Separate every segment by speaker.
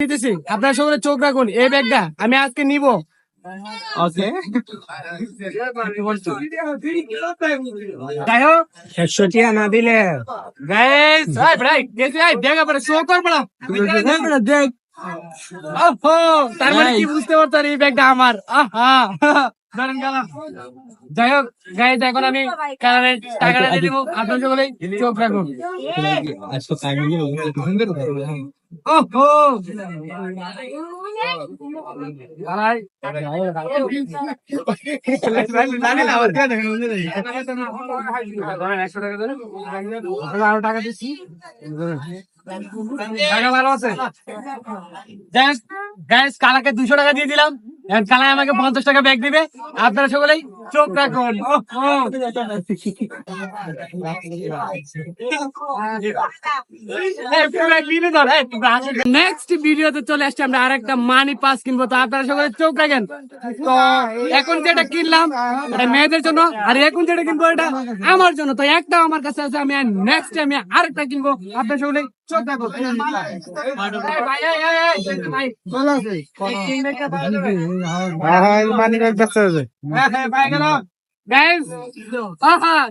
Speaker 1: নিতেছি, আপনার সকলে চোখ রাখুন। এই ব্যাগটা আমি আজকে নিব। ওকে, যাই হোক 100 টিয়া না দিলে গাইস দেখ পরে শো কর বড়া দেখ। ওহো, তার মানে কি বুঝতে পারতো এই ব্যাগটা আমার? আহা, ধরেন গেলাম। যাই হোক গাইস, এখন আমি কারণে টাকাটা দিয়ে দিব। আপনার সকলে চোখ রাখুন। ওহো, আরো টাকা দিচ্ছি, টাকা ভালো আছে। কালাকে 200 টাকা দিয়ে দিলাম, কালাই আমাকে 50 টাকা ব্যাগ দিবে। আপনারা সকলেই চোখ রাখুন। নেক্সট ভিডিওতে চলে আসছে, আমরা আরেকটা মানি পাস কিনবো। তো আপনারা সকলে চোখ রাখেন। তো এখন যেটা কিনলাম এটা মেয়েদের জন্য, আর এখন যেটা কিনবো এটা আমার জন্য। তো একটা আমার কাছে আছে, আমি নেক্সট আমি আরেকটা কিনবো। আপনারা সকলে চোখ রাখুন।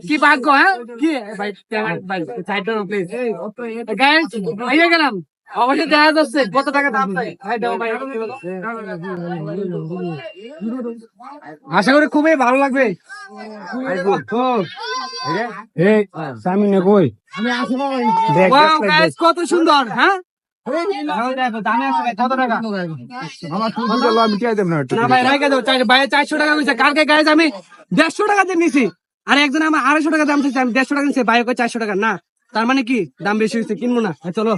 Speaker 1: কি ভাগ্য, হ্যাঁ কি গেলাম। অবশ্যই দেখা যাচ্ছে কত টাকা দাম। আশা করি খুবই ভালো লাগবে। কত সুন্দর, হ্যাঁ কত টাকা? 400 টাকা হয়েছে। কালকে গাইজ আমি 150 টাকা দিয়ে নিছি, আর একজন আমার 250 টাকা দাম চাইছে, আমি 150 টাকা নিচ্ছি, ভাই 400 টাকা না। তার মানে কি দাম বেশি হয়েছে, কিনবো না। চলো।